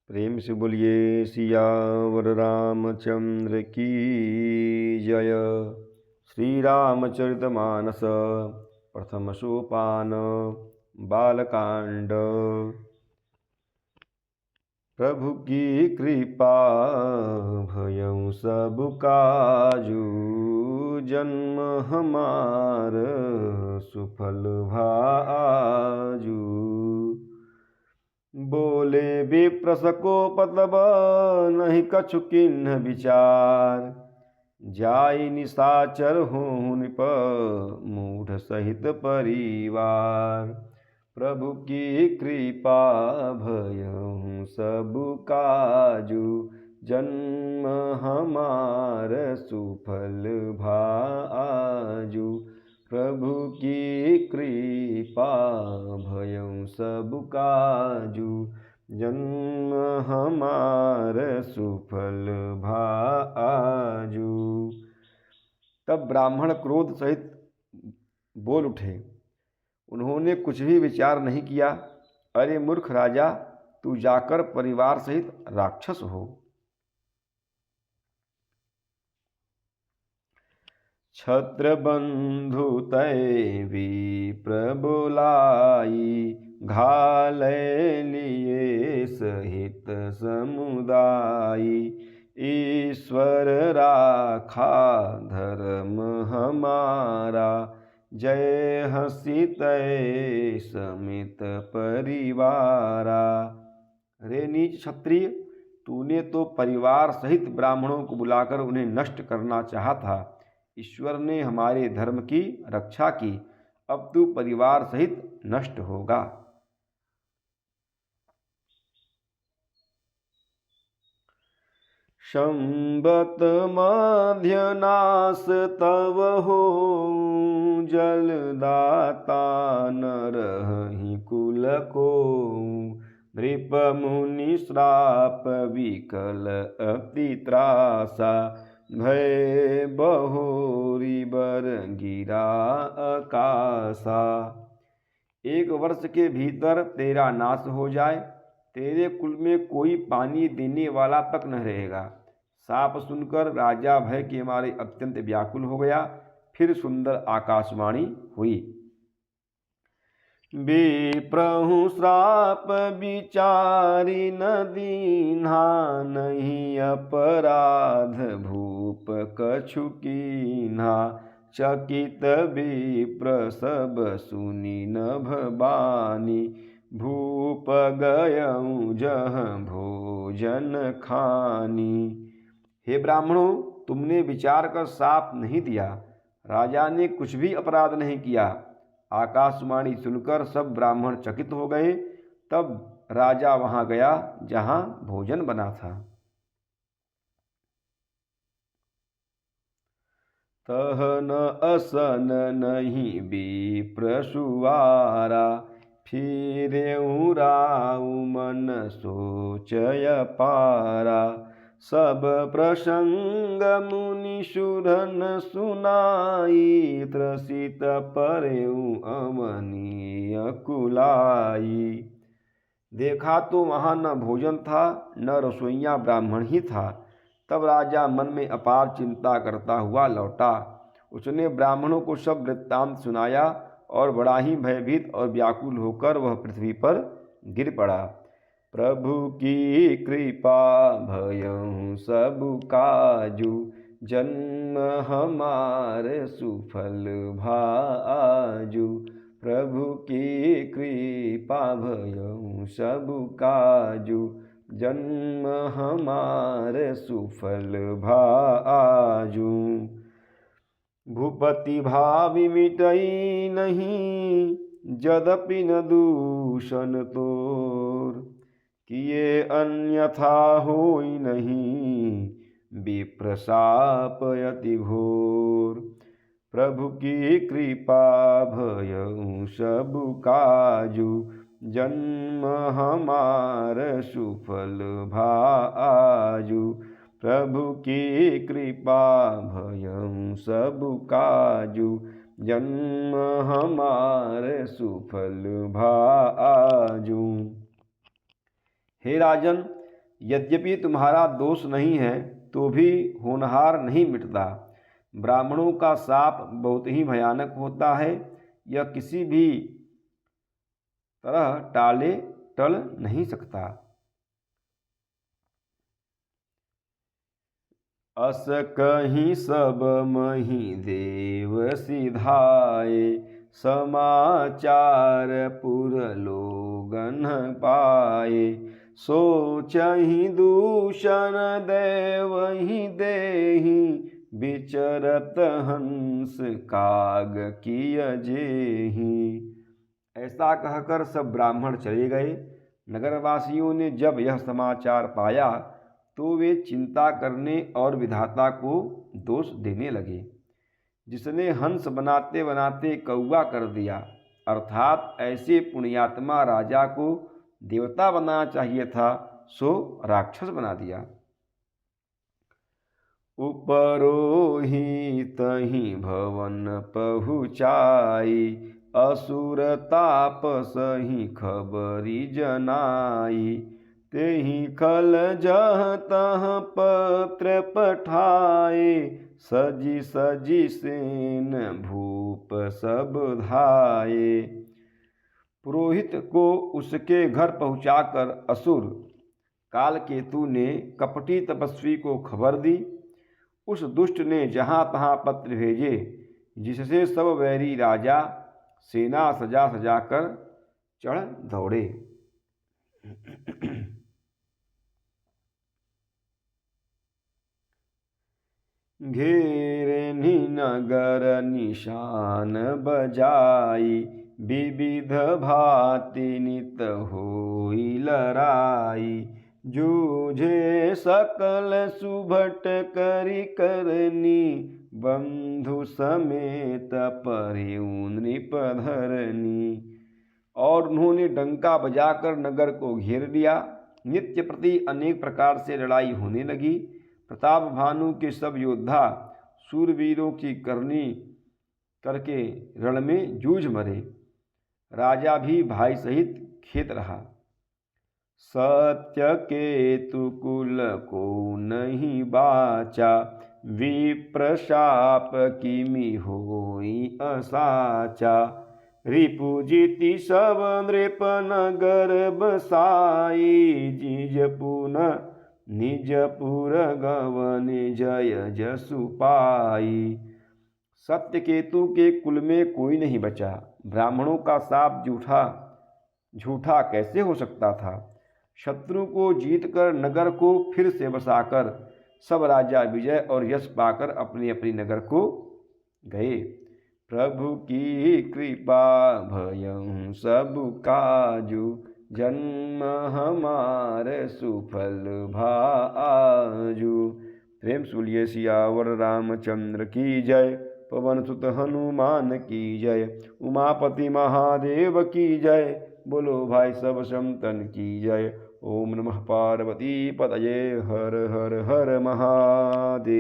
प्रेम से बोलिए सियावर रामचंद्र की जय। श्री रामचरितमानस प्रथम सोपान बालकांड। प्रभु की कृपा भयउ सब काजू, जन्म हमार सुफल भाजू। बोले विप्रस को पतब नहीं कछु किन्ह विचार, जाई निशाचर हों निप मूढ़ सहित परिवार। प्रभु की कृपा भयउ सब काजू, जन्म हमार सुफल भाजू। प्रभु की कृपा भयउ सब काजू, जन्म हमार सुफल भाजू। तब ब्राह्मण क्रोध सहित बोल उठे। उन्होंने कुछ भी विचार नहीं किया। अरे मूर्ख राजा, तू जाकर परिवार सहित राक्षस हो। छत्रबंधु तय विप्र बोलाई, घाले लिए सहित समुदायी। ईश्वर राखा धर्म हमारा, जय हसी तय समित परिवारा। रे नीच क्षत्रिय, तूने तो परिवार सहित ब्राह्मणों को बुलाकर उन्हें नष्ट करना चाहा था। ईश्वर ने हमारे धर्म की रक्षा की, अब तू परिवार सहित नष्ट होगा। संबत मध्य नास तव हो, जलदाता न रहि कुल को। नृप मुनि श्राप विकल अति त्रासा, भय बहोरी बर गिरा आकाशा। 1 वर्ष के भीतर तेरा नाश हो जाए, तेरे कुल में कोई पानी देने वाला तक न रहेगा। साप सुनकर राजा भय के मारे अत्यंत व्याकुल हो गया। फिर सुंदर आकाशवाणी हुई। विप्रहु श्राप विचारी न दीन्हा, नहीं अपराध भूप कछु कीन्हा। चकित विप्र सब सुनी नभ बानी, भूप गयऊँ जह भोजन खानी। हे ब्राह्मणों, तुमने विचार कर साप नहीं दिया। राजा ने कुछ भी अपराध नहीं किया। आकाशवाणी सुनकर सब ब्राह्मण चकित हो गए। तब राजा वहां गया जहां भोजन बना था। तह न असन नहीं विप्र सुवारा, फिरेऊ राउ मन सोचय पारा। सब प्रसंग मुनि सुरन सुनाई, त्रसित परेऊ अमनीय कुलाई। देखा तो वहाँ न भोजन था, न रसोइया ब्राह्मण ही था। तब राजा मन में अपार चिंता करता हुआ लौटा। उसने ब्राह्मणों को सब वृत्तांत सुनाया और बड़ा ही भयभीत और व्याकुल होकर वह पृथ्वी पर गिर पड़ा। प्रभु की कृपा भयउ सब काजू, जन्म हमार सुफल भाजू। प्रभु की कृपा भयउ सब काजू, जन्म हमार सुफल भाजू। भूपति भावि मिटई नहीं, यद्यपि न दूषण तोर। किए अन्यथा होई नहीं, विप्र शाप अति घोर। प्रभु की कृपा भयउ सब काजू, जन्म हमार सुफल भाजू। प्रभु की कृपा भयउ सब काजू, जन्म हमार सुफल भाजू। हे राजन, यद्यपि तुम्हारा दोष नहीं है तो भी होनहार नहीं मिटता। ब्राह्मणों का शाप बहुत ही भयानक होता है, यह किसी भी तरह टल नहीं सकता। अस कहीं सब मही देव सिधाए, समाचार पुर लोगन पाए। सोचहि दूषण देवहि देहि, विचरत हंस काग किय जेहि। ऐसा कहकर सब ब्राह्मण चले गए। नगरवासियों ने जब यह समाचार पाया तो वे चिंता करने और विधाता को दोष देने लगे। जिसने हंस बनाते बनाते कौवा कर दिया, अर्थात ऐसे पुण्यात्मा राजा को देवता बनाना चाहिए था, सो राक्षस बना दिया। उपरोहि तहि भवन पहुँचाई, असुर तापसहि खबरी जनाई। तेहि खल जह तह पत्र पठाए, सजी सजी सेन भूप सब धाये। पुरोहित को उसके घर पहुंचाकर असुर कालकेतु ने कपटी तपस्वी को खबर दी। उस दुष्ट ने जहाँ तहाँ पत्र भेजे, जिससे सब वैरी राजा सेना सजा सजा कर चढ़ दौड़े। घेरे नगर निशान बजाई, विविध भांति नित होई लड़ाई। जूझे सकल सुभट करि करनी, बंधु समेत परिउ नृपधरनी। और उन्होंने डंका बजाकर नगर को घेर लिया। नित्य प्रति अनेक प्रकार से लड़ाई होने लगी। प्रताप भानु के सब योद्धा सूरवीरों की करनी करके रण में जूझ मरे। राजा भी भाई सहित खेत रहा। सत्य केतु कुल को नहीं बाचा, विप्रशाप किमि होई असाचा। रिपुजिति सब नृप नगर बसाई, जिज पुनः निजपुर गवन जय जसु पाई। सत्यकेतु के कुल में कोई नहीं बचा। ब्राह्मणों का शाप झूठा कैसे हो सकता था। शत्रु को जीतकर नगर को फिर से बसाकर सब राजा विजय और यश पाकर अपने अपने नगर को गए। प्रभु की कृपा भयं सब काजू, जन्म हमार सुफल भाजू। प्रेम से बोलिए सियावर रामचंद्र की जय, पवन सुत हनुमान की जय, उमापति महादेव की जय। बोलो भाई सब संतन की जय। ओम नमः पार्वती पतये, हर हर हर महादेव।